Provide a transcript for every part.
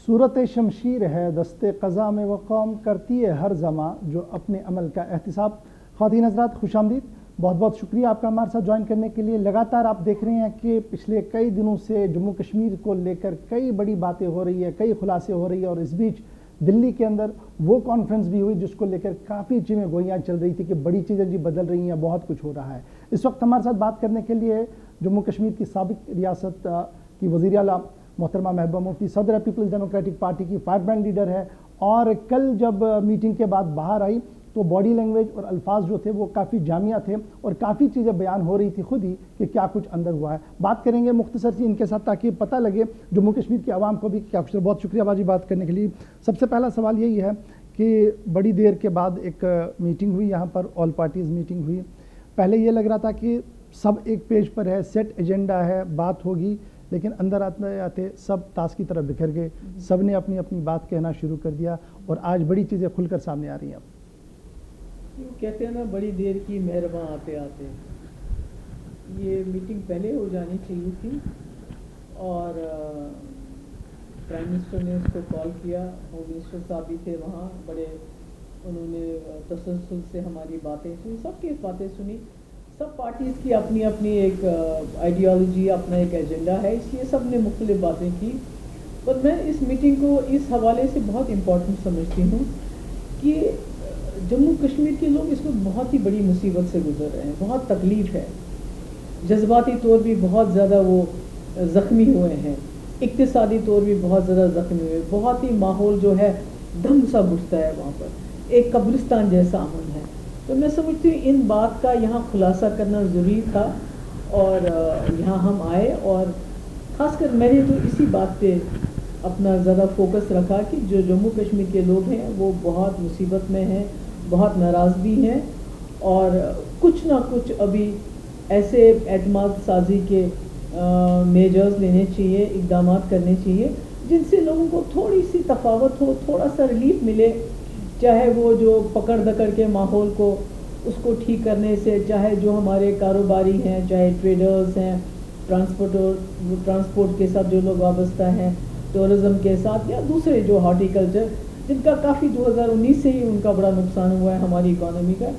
صورت شمشیر ہے دست قضا میں وہ قوم کرتی ہے ہر زماں جو اپنے عمل کا احتساب۔ خواتین حضرات خوش آمدید، بہت بہت شکریہ آپ کا ہمارے ساتھ جوائن کرنے کے لیے۔ لگاتار آپ دیکھ رہے ہیں کہ پچھلے کئی دنوں سے جموں کشمیر کو لے کر کئی بڑی باتیں ہو رہی ہے، کئی خلاصے ہو رہی ہے، اور اس بیچ دلی کے اندر وہ کانفرنس بھی ہوئی جس کو لے کر کافی چیزیں گوئیاں چل رہی تھی کہ بڑی چیزیں جی بدل رہی ہیں، بہت کچھ ہو رہا ہے۔ اس وقت ہمارے ساتھ بات کرنے کے لیے جموں کشمیر کی سابق ریاست کی وزیر اعلیٰ محترمہ محبوبہ مفتی، صدر پیپلز ڈیموکریٹک پارٹی کی فائر برانڈ لیڈر ہے، اور کل جب میٹنگ کے بعد باہر آئی تو باڈی لینگویج اور الفاظ جو تھے وہ کافی جامعہ تھے اور کافی چیزیں بیان ہو رہی تھی خود ہی کہ کیا کچھ اندر ہوا ہے۔ بات کریں گے مختصر سی ان کے ساتھ تاکہ پتہ لگے جموں کشمیر کی عوام کو بھی کیا کچھ۔ بہت شکریہ باجی بات کرنے کے لیے۔ سب سے پہلا سوال یہی ہے کہ بڑی دیر کے بعد ایک میٹنگ ہوئی، یہاں پر آل پارٹیز میٹنگ ہوئی۔ پہلے یہ لگ رہا تھا کہ سب ایک پیج پر ہے، سیٹ ایجنڈا ہے، بات ہوگی، لیکن اندر آتے آتے سب تاش کی طرف بکھر گئے، سب نے اپنی اپنی بات کہنا شروع کر دیا اور آج بڑی چیزیں کھل کر سامنے آ رہی ہیں۔ کہتے ہیں نا بڑی دیر کی مہرباں آتے آتے، یہ میٹنگ پہلے ہو جانی چاہیے تھی، اور پرائم منسٹر نے اس کو کال کیا، ہوم منسٹر صاحب بھی تھے وہاں، بڑے انہوں نے تسلسل سے ہماری باتیں سنی، سب کی باتیں سنی۔ سب پارٹیز کی اپنی اپنی ایک آئیڈیالوجی، اپنا ایک ایجنڈا ہے، اس لیے سب نے مختلف باتیں کی۔ پر میں اس میٹنگ کو اس حوالے سے بہت امپورٹنٹ سمجھتی ہوں کہ جموں کشمیر کے لوگ اس وقت بہت ہی بڑی مصیبت سے گزر رہے ہیں، بہت تکلیف ہے، جذباتی طور بھی بہت زیادہ وہ زخمی ہوئے ہیں، اقتصادی طور بھی بہت زیادہ زخمی ہوئے، بہت ہی ماحول جو ہے دم سا گھٹتا ہے وہاں پر، ایک قبرستان جیسا امن ہے۔ تو میں سمجھتی ہوں ان بات کا یہاں خلاصہ کرنا ضروری تھا، اور یہاں ہم آئے، اور خاص کر میں نے تو اسی بات پہ اپنا زیادہ فوکس رکھا کہ جو جموں کشمیر کے لوگ ہیں وہ بہت مصیبت میں ہیں، بہت ناراض بھی ہیں، اور کچھ نہ کچھ ابھی ایسے اعتماد سازی کے میجرز لینے چاہیے، اقدامات کرنے چاہیے جن سے لوگوں کو تھوڑی سی تفاوت ہو، تھوڑا سا ریلیف ملے، چاہے وہ جو پکڑ دکڑ کے ماحول کو اس کو ٹھیک کرنے سے، چاہے جو ہمارے کاروباری ہیں، چاہے ٹریڈرز ہیں، ٹرانسپورٹ کے ساتھ جو لوگ وابستہ ہیں، ٹورزم کے ساتھ، یا دوسرے جو ہارٹیکلچر جن کا کافی 2019 سے ہی ان کا بڑا نقصان ہوا ہے ہماری اکانومی کا،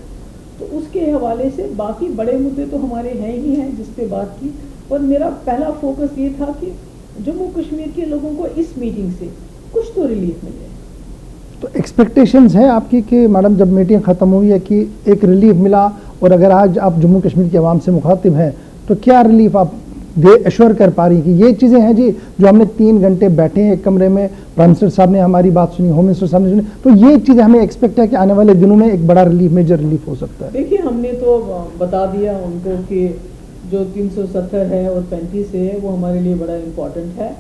تو اس کے حوالے سے باقی بڑے مدعے تو ہمارے ہیں ہی ہیں جس پہ بات کی، اور میرا پہلا فوکس یہ تھا کہ جموں کشمیر کے لوگوں کو اس میٹنگ سے کچھ تو ریلیف ملے۔ تو ایکسپیکٹیشنز ہیں آپ کی کہ میڈم جب میٹنگ ختم ہوئی ہے کہ ایک ریلیف ملا، اور اگر آج آپ جموں کشمیر کے عوام سے مخاطب ہیں تو کیا ریلیف آپ ایشور کر پا رہی ہیں کہ یہ چیزیں ہیں جی جو ہم نے 3 گھنٹے بیٹھے ہیں ایک کمرے میں، پرائم منسٹر صاحب نے ہماری بات سنی، ہوم منسٹر صاحب نے سنی، تو یہ چیزیں ہمیں ایکسپیکٹ ہے کہ آنے والے دنوں میں ایک بڑا ریلیف، میجر ریلیف ہو سکتا ہے؟ دیکھیے ہم نے تو بتا دیا ان کو کہ جو 370 ہے اور 35 ہے وہ ہمارے لیے بڑا امپورٹنٹ ہے،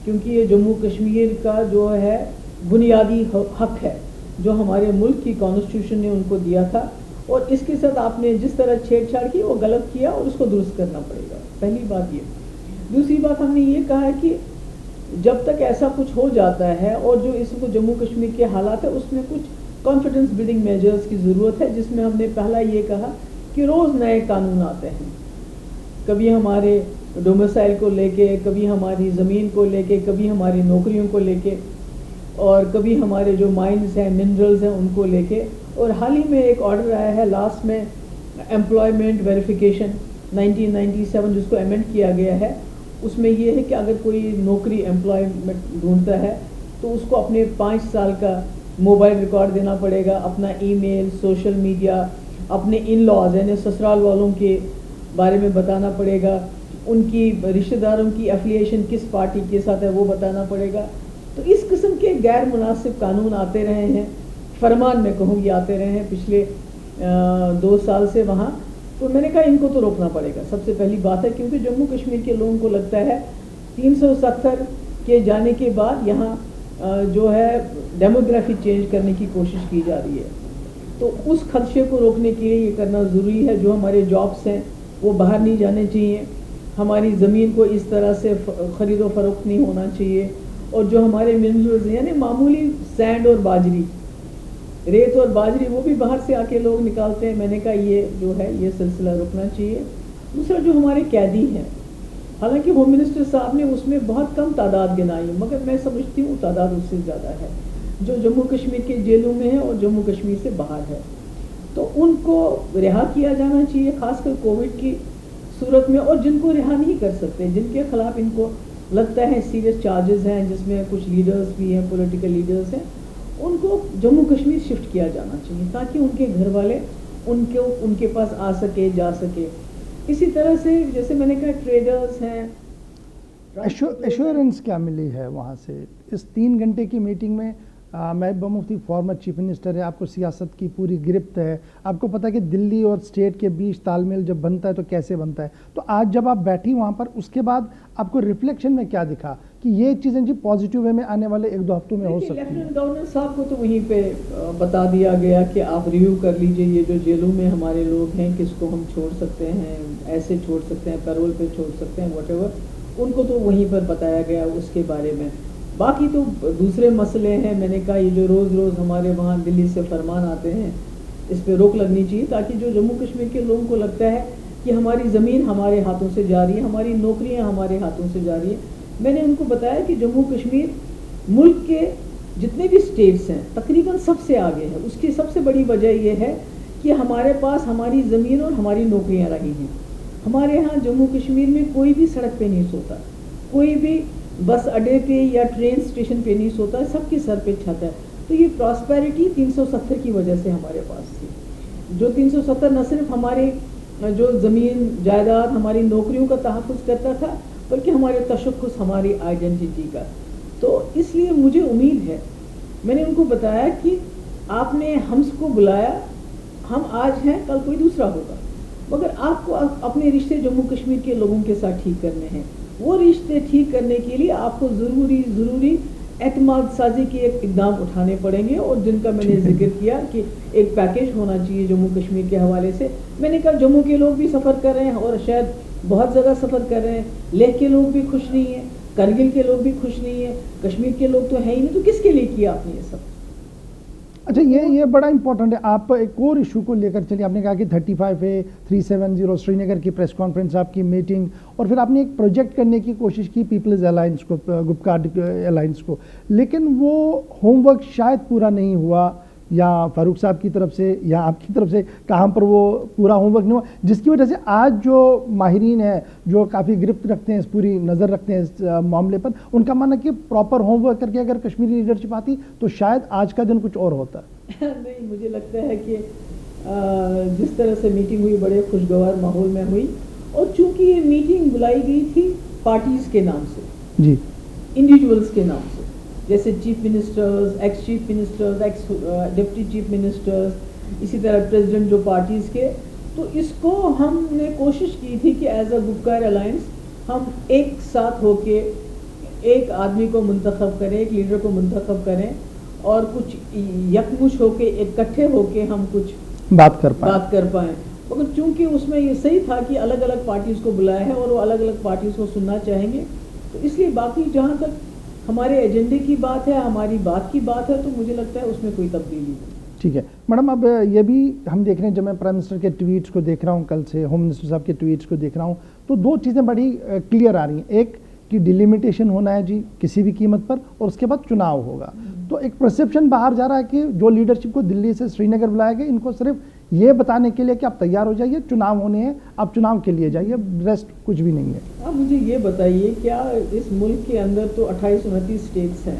کیونکہ یہ جموں کشمیر کا جو ہے بنیادی حق ہے جو ہمارے ملک کی کانسٹیٹیوشن نے ان کو دیا تھا، اور اس کے ساتھ آپ نے جس طرح چھیڑ چھاڑ کی وہ غلط کیا، اور اس کو درست کرنا پڑے گا، پہلی بات یہ۔ دوسری بات ہم نے یہ کہا ہے کہ جب تک ایسا کچھ ہو جاتا ہے، اور جو اس کو جموں کشمیر کے حالات ہے اس میں کچھ کانفیڈنس بلڈنگ میجرز کی ضرورت ہے، جس میں ہم نے پہلا یہ کہا کہ روز نئے قانون آتے ہیں، کبھی ہمارے ڈومیسائل کو لے کے، کبھی ہماری زمین کو لے کے، کبھی ہماری نوکریوں کو لے کے، اور کبھی ہمارے جو مائنز ہیں، منرلز ہیں ان کو لے کے، اور حال ہی میں ایک آرڈر آیا ہے لاسٹ میں ایمپلائمنٹ ویریفیکیشن 1997 جس کو ایمنڈ کیا گیا ہے، اس میں یہ ہے کہ اگر کوئی نوکری امپلائمنٹ ڈھونڈتا ہے تو اس کو اپنے 5 سال کا موبائل ریکارڈ دینا پڑے گا، اپنا ای میل، سوشل میڈیا، اپنے ان لاز یعنی سسرال والوں کے بارے میں بتانا پڑے گا، ان کی رشتہ داروں کی ایفیلیشن کس پارٹی کے ساتھ ہے وہ بتانا پڑے گا۔ تو اس قسم کے غیر مناسب قانون آتے رہے ہیں، فرمان میں کہوں گی آتے رہے ہیں پچھلے 2 سال سے وہاں، تو میں نے کہا ان کو تو روکنا پڑے گا، سب سے پہلی بات ہے، کیونکہ جموں کشمیر کے لوگوں کو لگتا ہے 370 کے جانے کے بعد یہاں جو ہے ڈیموگرافی چینج کرنے کی کوشش کی جا رہی ہے، تو اس خدشے کو روکنے کے لیے یہ کرنا ضروری ہے۔ جو ہمارے جابس ہیں وہ باہر نہیں جانے چاہیے، ہماری زمین کو اس طرح سے خرید و فروخت نہیں ہونا چاہیے، اور جو ہمارے منرلز ہیں یعنی معمولی سینڈ اور باجری، ریت اور باجری وہ بھی باہر سے آ کے لوگ نکالتے ہیں، میں نے کہا یہ جو ہے یہ سلسلہ رکنا چاہیے۔ دوسرا جو ہمارے قیدی ہیں حالانکہ ہوم منسٹر صاحب نے اس میں بہت کم تعداد گنائی ہے، مگر میں سمجھتی ہوں تعداد اس سے زیادہ ہے جو جموں کشمیر کے جیلوں میں ہے اور جموں کشمیر سے باہر ہے. تو ان کو رہا کیا جانا چاہیے، خاص کر کووڈ کی صورت میں. اور جن کو رہا نہیں کر سکتے، جن کے خلاف ان کو لگتا ہے سیریس چارجز ہیں، جس میں کچھ لیڈرز بھی ہیں، پولیٹیکل لیڈرز ہیں، ان کو جموں کشمیر شفٹ کیا جانا چاہیے تاکہ ان کے گھر والے ان کے پاس آ سکے، جا سکے. اسی طرح سے جیسے میں نے کہا ٹریڈرز ہیں. ایشورنس کیا ملی ہے وہاں سے اس 3 گھنٹے کی میٹنگ میں؟ Mehbooba Mufti farmer chief minister ہے، آپ کو سیاست کی پوری گرفت ہے، آپ کو پتہ ہے کہ دلی اور اسٹیٹ کے بیچ تال میل جب بنتا ہے تو کیسے بنتا ہے. تو آج جب آپ بیٹھی وہاں پر، اس کے بعد آپ کو ریفلیکشن میں کیا دکھا کہ یہ چیزیں جی پازیٹیو وے میں آنے والے 1-2 ہفتوں میں ہو سکتی ہیں؟ لیفٹیننٹ گورنر صاحب کو تو وہیں پہ بتا دیا گیا کہ آپ ریویو کر لیجئے یہ جو جیلوں میں ہمارے لوگ ہیں، کس کو ہم چھوڑ سکتے ہیں، ایسے چھوڑ سکتے ہیں، پیرول پہ چھوڑ سکتے ہیں، واٹ ایور. ان کو تو وہیں پر بتایا گیا اس کے بارے میں. باقی تو دوسرے مسئلے ہیں. میں نے کہا یہ جو روز روز ہمارے وہاں دلی سے فرمان آتے ہیں، اس پہ روک لگنی چاہیے تاکہ جو جموں کشمیر کے لوگوں کو لگتا ہے کہ ہماری زمین ہمارے ہاتھوں سے جا رہی ہے، ہماری نوکریاں ہمارے ہاتھوں سے جا رہی ہیں. میں نے ان کو بتایا کہ جموں کشمیر ملک کے جتنے بھی اسٹیٹس ہیں تقریباً سب سے آگے ہے. اس کی سب سے بڑی وجہ یہ ہے کہ ہمارے پاس ہماری زمین اور ہماری نوکریاں رہی ہیں. ہمارے ہاں جموں کشمیر میں کوئی بھی سڑک پہ نہیں سوتا، کوئی بھی بس اڈے پہ یا ٹرین اسٹیشن پہ نہیں سوتا، سب کی سر پہ چھت ہے. تو یہ پراسپیرٹی 370 کی وجہ سے ہمارے پاس تھی. جو 370 نہ صرف ہمارے جو زمین جائیداد ہماری نوکریوں کا تحفظ کرتا تھا، بلکہ ہمارے تشخص، ہماری آئیڈینٹی کا. تو اس لیے مجھے امید ہے، میں نے ان کو بتایا کہ آپ نے ہم کو بلایا، ہم آج ہیں، کل کوئی دوسرا ہوگا، مگر آپ کو اپنے رشتے جموں کشمیر کے لوگوں کے ساتھ ٹھیک کرنے ہیں. وہ رشتے ٹھیک کرنے کے لیے آپ کو ضروری اعتماد سازی کے ایک اقدام اٹھانے پڑیں گے، اور جن کا میں نے ذکر کیا کہ ایک پیکیج ہونا چاہیے جموں کشمیر کے حوالے سے. میں نے کہا جموں کے لوگ بھی سفر کر رہے ہیں اور شاید بہت زیادہ سفر کر رہے ہیں. لیہ کے لوگ بھی خوش نہیں ہیں، کرگل کے لوگ بھی خوش نہیں ہیں، کشمیر کے لوگ تو ہیں ہی نہیں. تو کس کے لیے کیا آپ نے یہ سب؟ اچھا، یہ بڑا امپورٹنٹ ہے. آپ ایک اور ایشو کو لے کر چلیے. آپ نے کہا کہ 35A 370 سری نگر کی پریس کانفرنس، آپ کی میٹنگ، اور پھر آپ نے ایک پروجیکٹ کرنے کی کوشش کی پیپلز الائنس کو، گپکارڈ الائنس کو، لیکن وہ ہوم ورک شاید پورا نہیں ہوا، یا فاروق صاحب کی طرف سے یا آپ کی طرف سے کہاں پر وہ پورا ہوم ورک نہیں ہوا، جس کی وجہ سے آج جو ماہرین ہیں جو کافی گرفت رکھتے ہیں، اس پوری نظر رکھتے ہیں اس معاملے پر، ان کا ماننا کہ پراپر ہوم ورک کر کے اگر کشمیری لیڈرشپ آتی تو شاید آج کا دن کچھ اور ہوتا. نہیں، مجھے لگتا ہے کہ جس طرح سے میٹنگ ہوئی بڑے خوشگوار ماحول میں ہوئی، اور چونکہ یہ میٹنگ بلائی گئی تھی پارٹیز کے نام سے، جی، انڈیویجولز کے نام سے، جیسے chief ministers, x chief ministers, x deputy chief ministers, اسی طرح پریزیڈنٹ جو پارٹیز کے. تو اس کو ہم نے کوشش کی تھی کہ ایز اے گپکار الائنس ہم ایک ساتھ ہو کے ایک آدمی کو منتخب کریں، ایک لیڈر کو منتخب کریں، اور کچھ یکمش ہو کے اکٹھے ہو کے ہم کچھ بات کر پائیں. مگر چونکہ اس میں یہ صحیح تھا کہ الگ الگ پارٹیز کو بلایا ہے اور وہ الگ الگ پارٹیز کو سننا چاہیں گے، تو اس لیے باقی جہاں تک ہمارے ایجنڈے کی بات ہے، ہماری بات کی بات ہے، تو مجھے لگتا ہے اس میں کوئی تبدیلی نہیں. ٹھیک ہے میڈم، اب یہ بھی ہم دیکھ رہے ہیں، جب میں پرائم منسٹر کے ٹویٹس کو دیکھ رہا ہوں، کل سے ہوم منسٹر صاحب کے ٹویٹس کو دیکھ رہا ہوں، تو 2 چیزیں بڑی کلیئر آ رہی ہیں. ایک کہ ڈیلیمیٹیشن ہونا ہے جی کسی بھی قیمت پر، اور اس کے بعد چناؤ ہوگا. تو ایک پرسیپشن باہر جا رہا ہے کہ جو لیڈرشپ کو دلی سے سری نگر بلایا گیا، ان کو صرف یہ بتانے کے لیے کہ آپ تیار ہو جائیے، چناؤ ہونے ہیں، آپ چناؤ کے لیے جائیے، ریسٹ کچھ بھی نہیں ہے. اب مجھے یہ بتائیے، کیا اس ملک کے اندر تو 28-29 اسٹیٹس ہیں،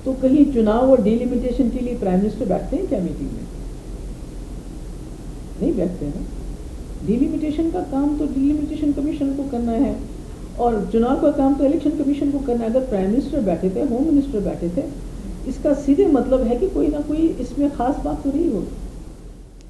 تو کہیں چناؤ اور ڈیلیمیٹیشن کے لیے پرائم منسٹر بیٹھتے ہیں کیا میٹنگ میں؟ نہیں بیٹھتے ہیں. ڈیلیمیٹیشن کا کام تو ڈیلیمیٹیشن کمیشن کو کرنا ہے، اور چناؤ کا کام تو الیکشن کمیشن کو کرنا ہے. اگر پرائم منسٹر بیٹھے تھے، ہوم منسٹر بیٹھے تھے، اس کا سیدھے مطلب ہے کہ کوئی نہ کوئی اس میں خاص بات تو رہی ہوگی.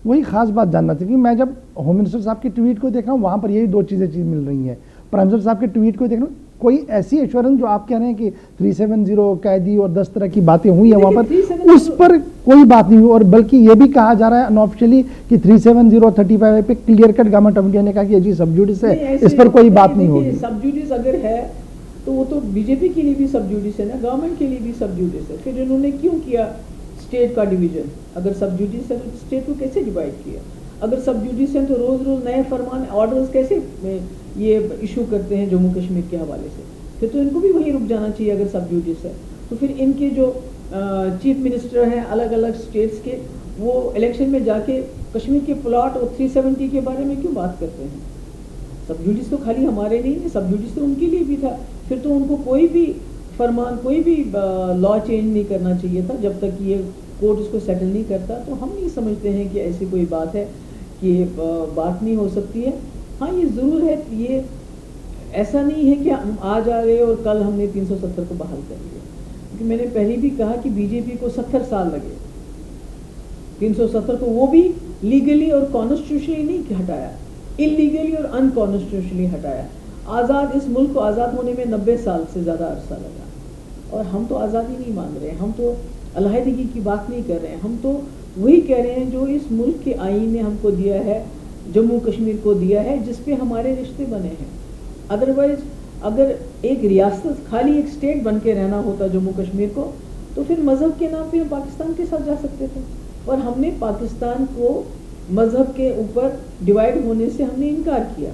وہی خاص بات جاننا تھی کہ میں جب ہوم منسٹر صاحب کی ٹویٹ کو دیکھ رہا ہوں، وہاں پر یہی 2 چیزیں مل رہی ہیں. پرائم منسٹر صاحب کے ٹویٹ کو دیکھ رہا ہوں، کوئی ایسی ایشورنس جو آپ کہہ رہے ہیں کہ 370 قیدی اور 10 طرح کی باتیں ہوئی ہیں وہاں پر، اس پر کوئی بات نہیں ہوئی. اور بلکہ یہ بھی کہا جا رہا ہے انآفیشلی کہ 370 اور 35 پہ clear cut government of India نے کہا کہ یہ جی سب جوڈس ہے، اس پر کوئی بات نہیں ہوگی. سب جوڈس اگر ہے تو وہ تو بی جے پی کے لیے بھی سب جوڈس ہے نا، گورنمنٹ کے لیے بھی سب جوڈس ہے. پھر انہوں نے کیوں کیا اسٹیٹ کا ڈویژن؟ اگر سب جوڈس ہے تو اسٹیٹ کو کیسے ڈیوائڈ کیا؟ اگر سب جوڈس ہیں تو روز روز نئے فرمان، آرڈرز کیسے یہ ایشو کرتے ہیں جموں کشمیر کے حوالے سے، پھر تو ان کو بھی وہیں رک جانا چاہیے اگر سب جوڈس ہے تو۔ پھر ان کے جو چیف منسٹر ہیں الگ الگ اسٹیٹس کے، وہ الیکشن میں جا کے کشمیر کے پلاٹ اور 370 کے بارے میں کیوں بات کرتے ہیں؟ سب جوڈس تو خالی ہمارے نہیں ہے، سب جوڈس تو ان کے لیے بھی تھا۔ پھر تو ان کو کوئی بھی فرمان، کوئی بھی لا چینج نہیں کرنا چاہیے تھا جب تک یہ کورٹ اس کو سیٹل نہیں کرتا۔ تو ہم نہیں سمجھتے ہیں کہ ایسی کوئی بات ہے کہ بات نہیں ہو سکتی ہے۔ ہاں یہ ضرور ہے، یہ ایسا نہیں ہے کہ ہم آج آ گئے اور کل ہم نے 370 کو بحال کر لیا، کیونکہ میں نے پہلے بھی کہا کہ بی جے پی کو 70 سال لگے 370 کو، وہ بھی لیگلی اور کانسٹیٹیوشنلی نہیں ہٹایا، انلیگلی اور ان کانسٹیٹیوشنلی ہٹایا۔ آزاد، اس ملک کو آزاد ہونے میں 90 سال سے زیادہ عرصہ لگا، اور ہم تو آزادی نہیں مانگ رہے ہیں، ہم تو علیحدگی کی بات نہیں کر رہے ہیں، ہم تو وہی کہہ رہے ہیں جو اس ملک کے آئین نے ہم کو دیا ہے، جموں کشمیر کو دیا ہے، جس پہ ہمارے رشتے بنے ہیں۔ ادروائز اگر ایک ریاست، خالی ایک اسٹیٹ بن کے رہنا ہوتا جموں کشمیر کو، تو پھر مذہب کے نام پہ ہم پاکستان کے ساتھ جا سکتے تھے، اور ہم نے پاکستان کو مذہب کے اوپر ڈیوائیڈ ہونے سے ہم نے انکار کیا۔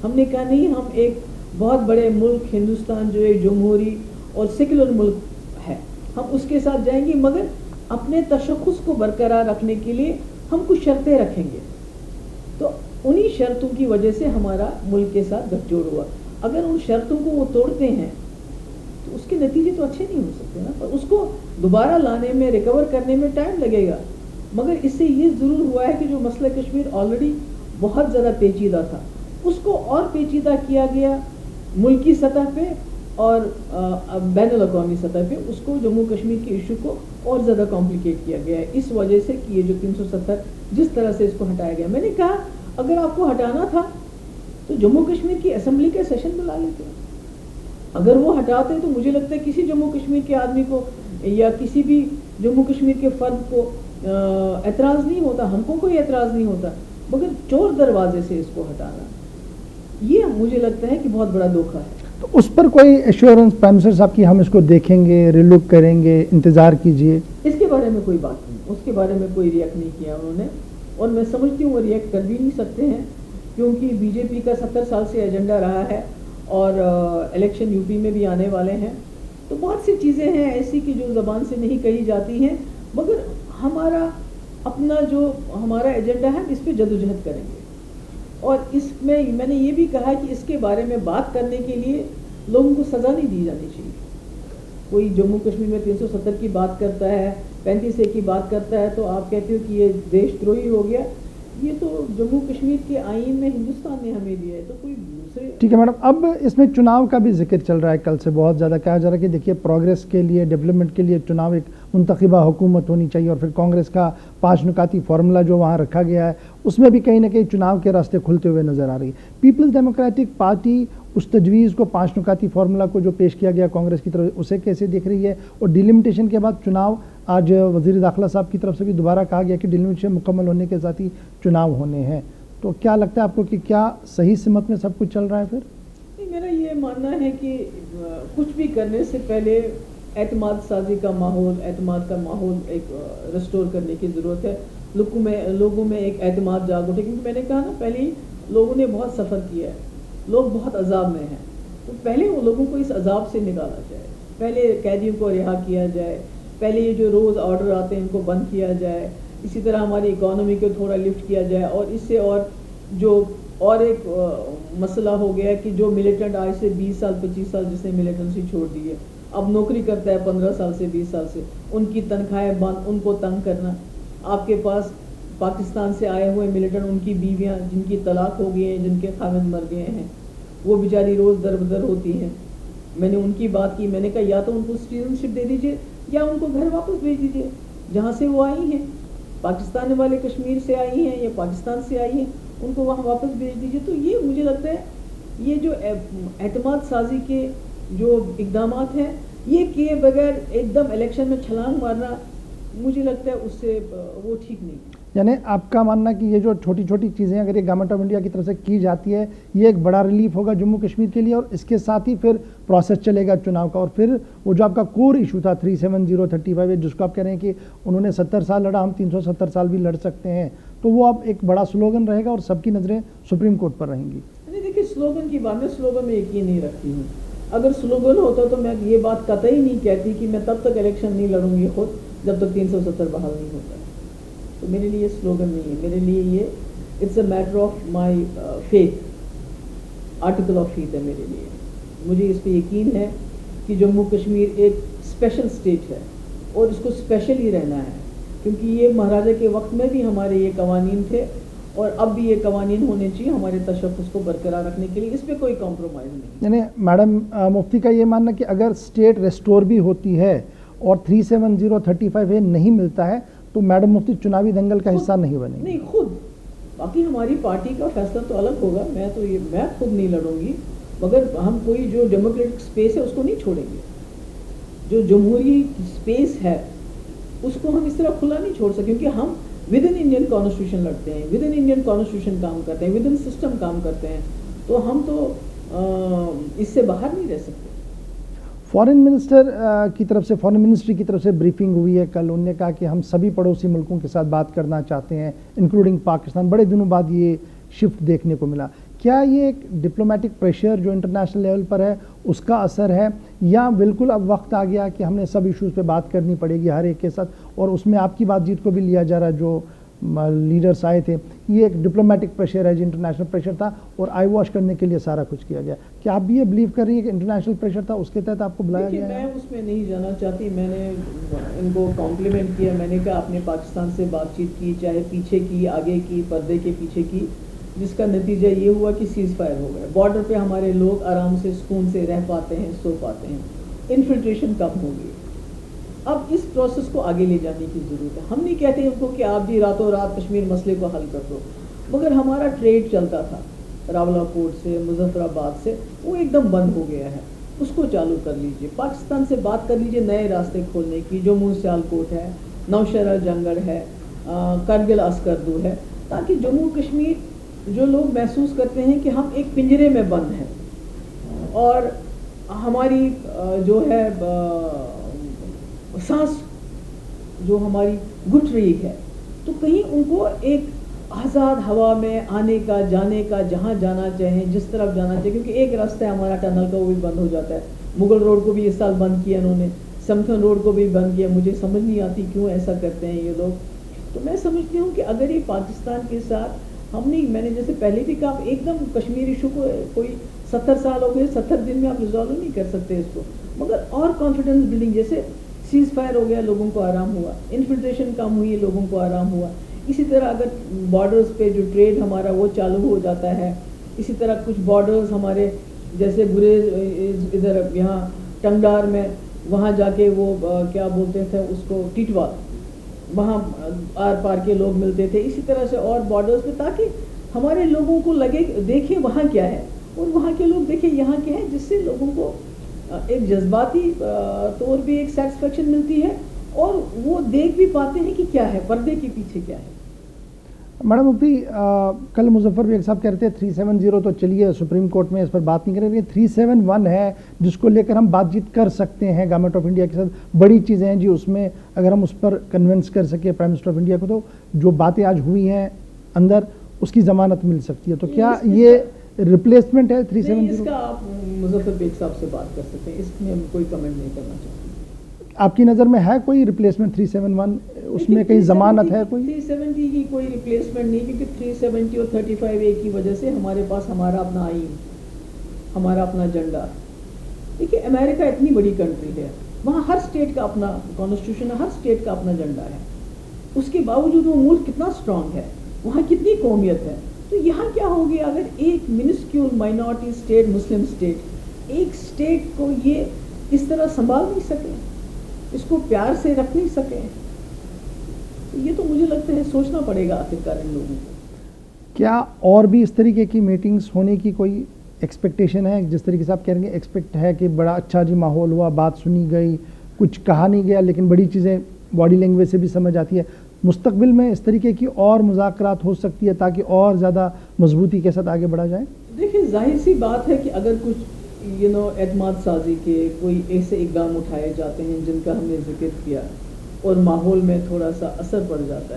ہم نے کہا نہیں، ہم ایک بہت بڑے ملک ہندوستان جو ایک جمہوری اور سیکولر ملک ہے، ہم اس کے ساتھ جائیں گے، مگر اپنے تشخص کو برقرار رکھنے کے لیے ہم کچھ شرطیں رکھیں گے۔ تو انہی شرطوں کی وجہ سے ہمارا ملک کے ساتھ گٹھ جوڑ ہوا۔ اگر ان شرطوں کو وہ توڑتے ہیں تو اس کے نتیجے تو اچھے نہیں ہو سکتے نا، پر اس کو دوبارہ لانے میں، ریکور کرنے میں ٹائم لگے گا۔ مگر اس سے یہ ضرور ہوا ہے کہ جو مسئلہ کشمیر آلریڈی بہت زیادہ پیچیدہ تھا، اس کو اور پیچیدہ کیا گیا ملکی سطح پہ اور بین الاقوامی سطح پہ، اس کو جموں کشمیر کے ایشو کو اور زیادہ کمپلیکیٹ کیا گیا ہے، اس وجہ سے کہ یہ جو 370 جس طرح سے اس کو ہٹایا گیا۔ میں نے کہا اگر آپ کو ہٹانا تھا تو جموں کشمیر کی اسمبلی کا سیشن بلا لیتے، اگر وہ ہٹاتے تو مجھے لگتا ہے کسی جموں کشمیر کے آدمی کو یا کسی بھی جموں کشمیر کے فرد کو اعتراض نہیں ہوتا، ہم کو کوئی اعتراض نہیں ہوتا، مگر چور دروازے سے اس کو ہٹانا، یہ مجھے لگتا ہے کہ بہت بڑا دھوکہ ہے۔ تو اس پر کوئی ایشورنس پرائم منسٹر صاحب کی ہم اس کو دیکھیں گے، ریلوک کریں گے، انتظار کیجئے؟ اس کے بارے میں کوئی بات نہیں، اس کے بارے میں کوئی ریئیکٹ نہیں کیا انہوں نے، اور میں سمجھتی ہوں وہ ریئیکٹ کر بھی نہیں سکتے ہیں، کیونکہ بی جے پی کا 70 سال سے ایجنڈا رہا ہے، اور الیکشن یو پی میں بھی آنے والے ہیں، تو بہت سی چیزیں ہیں ایسی کہ جو زبان سے نہیں کہی جاتی ہیں، مگر ہمارا اپنا جو ہمارا ایجنڈا ہے اس پہ جدوجہد کریں گے۔ اور اس میں نے یہ بھی کہا کہ اس کے بارے میں بات کرنے کے لیے لوگوں کو سزا نہیں دی جانی چاہیے۔ کوئی جموں کشمیر میں 370 کی بات کرتا ہے، 35A کی بات کرتا ہے، تو آپ کہتے ہو کہ یہ دیش دروہی ہو گیا، یہ تو جموں کشمیر کے آئین میں ہندوستان نے ہمیں دیا ہے، تو کوئی دوسرے۔ ٹھیک ہے میڈم، اب اس میں چناؤ کا بھی ذکر چل رہا ہے، کل سے بہت زیادہ کہا جا رہا ہے کہ دیکھیے پروگریس کے لیے، ڈیولپمنٹ کے لیے چناؤ ایک منتخبہ حکومت ہونی چاہیے، اور پھر کانگریس کا 5 نکاتی فارمولا جو وہاں رکھا گیا ہے اس میں بھی کہیں نہ کہیں چناؤ کے راستے کھلتے ہوئے نظر آ رہی ہے۔ پیپلز ڈیموکریٹک پارٹی اس تجویز کو 5 نکاتی فارمولا کو جو پیش کیا گیا کانگریس کی طرف، اسے کیسے دیکھ رہی ہے؟ اور ڈیلیمیٹیشن کے بعد چناؤ، آج وزیر داخلہ صاحب کی طرف سے بھی دوبارہ کہا گیا کہ ڈیلیمیٹیشن مکمل ہونے کے ساتھ ہی چناؤ ہونے ہیں، تو کیا لگتا ہے آپ کو کہ کیا صحیح سمت میں سب کچھ چل رہا ہے پھر؟ میرا یہ ماننا ہے کہ کچھ بھی کرنے سے پہلے اعتماد سازی کا ماحول، اعتماد کا ماحول ایک ریسٹور کرنے کی ضرورت ہے، لوگوں میں ایک اعتماد جاگ اٹھے، کیونکہ میں نے کہا نا پہلے ہی لوگوں نے بہت سفر کیا ہے، لوگ بہت عذاب میں ہیں، تو پہلے وہ لوگوں کو اس عذاب سے نکالا جائے، پہلے قیدیوں کو رہا کیا جائے، پہلے یہ جو روز آرڈر آتے ہیں ان کو بند کیا جائے، اسی طرح ہماری اکانومی کو تھوڑا لفٹ کیا جائے، اور اس سے اور ایک مسئلہ ہو گیا کہ جو ملیٹنٹ آج سے 20 سال 25 سال جس نے ملیٹنسی چھوڑ دی ہے، اب نوکری کرتا ہے 15 سال سے 20 سال سے، ان کی تنخواہیں بند، ان کو تنگ کرنا۔ آپ کے پاس پاکستان سے آئے ہوئے ملیٹنٹ، ان کی بیویاں جن کی طلاق ہو گئی ہیں، جن کے خاوند مر گئے ہیں، وہ بیچاری روز در بدر ہوتی ہیں۔ میں نے ان کی بات کی، میں نے کہا یا تو ان کو سٹیزن شپ دے دیجئے یا ان کو گھر واپس بھیج دیجئے جہاں سے وہ آئی ہیں، پاکستان والے کشمیر سے آئی ہیں یا پاکستان سے آئی ہیں، ان کو وہاں واپس بھیج دیجئے۔ تو یہ مجھے لگتا ہے یہ جو اعتماد سازی کے جو اقدامات ہیں، یہ کیے بغیر ایک دم الیکشن میں چھلانگ مارنا، مجھے لگتا ہے اس سے وہ ٹھیک نہیں۔ یعنی آپ کا ماننا کہ یہ جو چھوٹی چھوٹی چیزیں اگر یہ گورنمنٹ آف انڈیا کی طرف سے کی جاتی ہے، یہ ایک بڑا ریلیف ہوگا جموں کشمیر کے لیے، اور اس کے ساتھ ہی پھر پروسیس چلے گا چناؤ کا، اور پھر وہ جو آپ کا کور ایشو تھا 37035 جس کو آپ کہہ رہے ہیں کہ انہوں نے 70 سال لڑا، ہم 370 سال بھی لڑ سکتے ہیں، تو وہ اب ایک بڑا سلوگن رہے گا اور سب کی نظریں سپریم کورٹ پر رہیں گی۔ نہیں دیکھیے سلوگن کی بات، میں سلوگن میں یقین نہیں رکھتی ہوں. اگر سلوگن ہوتا تو میں یہ بات قطعی نہیں کہتی کہ میں تب تک الیکشن نہیں لڑوں گی خود جب تک 370 بحال نہیں ہوتا. تو میرے لیے یہ سلوگن نہیں ہے، میرے لیے یہ it's a matter of my faith, article of faith ہے میرے لیے. مجھے اس پہ یقین ہے کہ جموں کشمیر ایک اسپیشل اسٹیٹ ہے اور اس کو اسپیشل ہی رہنا ہے، کیونکہ یہ مہاراجہ کے وقت میں بھی ہمارے یہ قوانین تھے اور اب بھی یہ قوانین ہونے چاہیے ہمارے تشخص کو برقرار رکھنے کے لیے. اس پہ کوئی کمپرومائز نہیں. یعنی میڈم مفتی کا یہ ماننا کہ اگر اسٹیٹ ریسٹور بھی ہوتی ہے اور 37035A نہیں ملتا ہے تو میڈم مفتی چناوی دنگل کا حصہ نہیں بنے گی. نہیں خود، باقی ہماری پارٹی کا فیصلہ تو الگ ہوگا. میں خود نہیں لڑوں گی، مگر ہم کوئی جو ڈیموکریٹک اسپیس ہے اس کو نہیں چھوڑیں گے. جو جمہوری اسپیس ہے اس کو ہم اس طرح کھلا نہیں چھوڑ سکتے، کیونکہ ہم ود ان انڈین کانسٹیٹیوشن لڑتے ہیں، ود ان انڈین کانسٹیٹیوشن کام کرتے ہیں، ود ان سسٹم کام کرتے ہیں، تو ہم تو اس سے باہر نہیں رہ سکتے. فارن منسٹر کی طرف سے، فارن منسٹری کی طرف سے بریفنگ ہوئی ہے کل. انہوں نے کہا کہ ہم سبھی پڑوسی ملکوں کے ساتھ بات کرنا چاہتے ہیں انکلوڈنگ پاکستان. بڑے دنوں بعد یہ شفٹ دیکھنے کو ملا. کیا یہ ایک ڈپلومیٹک پریشر جو انٹرنیشنل لیول پر ہے اس کا اثر ہے، یا بالکل اب وقت آ گیا کہ ہم نے سب ایشوز پہ بات کرنی پڑے گی ہر ایک کے ساتھ، اور اس میں آپ کی بات چیت کو بھی لیا جا رہا ہے جو لیڈرز آئے تھے؟ یہ ایک ڈپلومیٹک پریشر ہے جو انٹرنیشنل پریشر تھا اور آئی واش کرنے کے لیے سارا کچھ کیا گیا. کیا آپ بھی یہ بلیو کر رہی ہیں کہ انٹرنیشنل پریشر تھا اس کے تحت آپ کو بلایا گیا ہے؟ میں اس میں نہیں جانا چاہتی. میں نے ان کو کمپلیمنٹ کیا. میں نے کہا آپ نے پاکستان سے بات چیت کی، چاہے پیچھے کی، آگے کی، پردے کے پیچھے کی، جس کا نتیجہ یہ ہوا کہ سیز فائر ہو گئے. بارڈر پہ ہمارے لوگ آرام سے سکون سے رہ پاتے ہیں، سو پاتے ہیں. انفلٹریشن کم ہوگی. اب اس پروسیس کو آگے لے جانے کی ضرورت ہے. ہم نہیں کہتے ان کو کہ آپ بھی راتوں رات کشمیر مسئلے کو حل کر دو، مگر ہمارا ٹریڈ چلتا تھا راولہ کوٹ سے، مظفر آباد سے، وہ ایک دم بند ہو گیا ہے. اس کو چالو کر لیجئے. پاکستان سے بات کر لیجئے نئے راستے کھولنے کی. جموں سیال کوٹ ہے، نوشہرہ جنگل ہے، کرگل اسکردو ہے، تاکہ جموں کشمیر جو لوگ محسوس کرتے ہیں کہ ہم ایک پنجرے میں بند ہیں اور ہماری جو ہے سانس جو ہماری گھٹ رہی ہے، تو کہیں ان کو ایک آزاد ہوا میں آنے کا، جانے کا، جہاں جانا چاہیں، جس طرف جانا چاہیں. کیونکہ ایک راستہ ہے ہمارا ٹنل کا، وہ بھی بند ہو جاتا ہے. مغل روڈ کو بھی اس سال بند کیا انہوں نے، سمتھن روڈ کو بھی بند کیا. مجھے سمجھ نہیں آتی کیوں ایسا کرتے ہیں یہ لوگ. تو میں سمجھتی ہوں کہ اگر یہ پاکستان کے ساتھ ہم نہیں، میں نے جیسے پہلے بھی کہا، ایک دم کشمیر ایشو کو کوئی 70 سال ہو گئے، 70 دن میں آپ ریزالو نہیں کر سکتے اس کو، مگر اور کانفیڈنس بلڈنگ، جیسے سیز فائر ہو گیا، لوگوں کو آرام ہوا، انفلٹریشن کم ہوئی، لوگوں کو آرام ہوا. اسی طرح اگر بارڈرز پہ جو ٹریڈ ہمارا وہ چالو ہو جاتا ہے، اسی طرح کچھ بارڈرز ہمارے جیسے گریز ادھر یہاں ٹنگڈار میں، وہاں جا کے وہ کیا بولتے تھے اس کو، ٹیٹوا، وہاں آر پار کے لوگ ملتے تھے. اسی طرح سے اور بارڈرز پہ، تاکہ ہمارے لوگوں کو لگے، دیکھیں وہاں کیا ہے اور وہاں کے لوگ دیکھیں یہاں کیا ہے، جس سے لوگوں کو ایک جذباتی طور بھی ایک سیٹسفیکشن ملتی ہے اور وہ دیکھ بھی پاتے ہیں کہ کیا ہے پردے کے پیچھے کیا ہے. میڈم مفتی کل مظفر بیگ صاحب کہہ رہے تھے 370 تو چلیے سپریم کورٹ میں اس پر بات نہیں کریں گے، 371 ہے جس کو لے کر ہم بات چیت کر سکتے ہیں گورنمنٹ آف انڈیا کے ساتھ. بڑی چیزیں ہیں جی اس میں، اگر ہم اس پر کنونس کر سکے پرائم منسٹر آف انڈیا کو تو جو باتیں آج ہوئی ہیں اندر اس کی ضمانت مل سکتی ہے. تو کیا یہ ریپلیسمنٹ ہے 370؟ اس کا آپ مظفر بیگ صاحب سے بات کر سکتے ہیں، اس میں ہم کوئی کمنٹ نہیں کرنا چاہتے. آپ کی نظر میں ہے کوئی ریپلیسمنٹ 371؟ اس میں کہیں ضمانت ہے کوئی؟ 370 کی کوئی ریپلیسمنٹ نہیں، کیونکہ 370 اور 35A کی وجہ سے ہمارے پاس ہمارا اپنا آئین، ہمارا اپنا جھنڈا. دیکھیے امریکہ اتنی بڑی کنٹری ہے، وہاں ہر اسٹیٹ کا اپنا کانسٹیٹیوشن ہے، ہر اسٹیٹ کا اپنا جھنڈا ہے. اس کے باوجود وہ ملک کتنا اسٹرانگ ہے، وہاں کتنی قومیت ہے. تو یہاں کیا ہو گیا اگر ایک منسکیول مائنورٹی اسٹیٹ، مسلم اسٹیٹ، ایک اسٹیٹ کو یہ اس طرح سنبھال نہیں سکے، اس کو پیار سے رکھ نہیں سکے. یہ تو مجھے لگتا ہے سوچنا پڑے گا آخرکار ان لوگوں کو. کیا اور بھی اس طریقے کی میٹنگز ہونے کی کوئی ایکسپیکٹیشن ہے؟ جس طریقے سے آپ کہہ رہے ہیں ایکسپیکٹ ہے کہ بڑا اچھا جی ماحول ہوا، بات سنی گئی، کچھ کہا نہیں گیا، لیکن بڑی چیزیں باڈی لینگویج سے بھی سمجھ آتی ہے. مستقبل میں اس طریقے کی اور مذاکرات ہو سکتی ہے تاکہ اور زیادہ مضبوطی کے ساتھ آگے بڑھا جائے؟ دیکھیں ظاہر سی بات ہے کہ اگر کچھ اعتماد سازی کے کوئی ایسے اقدام اٹھائے جاتے ہیں جن کا ہم نے ذکر کیا اور ماحول میں تھوڑا سا اثر پڑ جاتا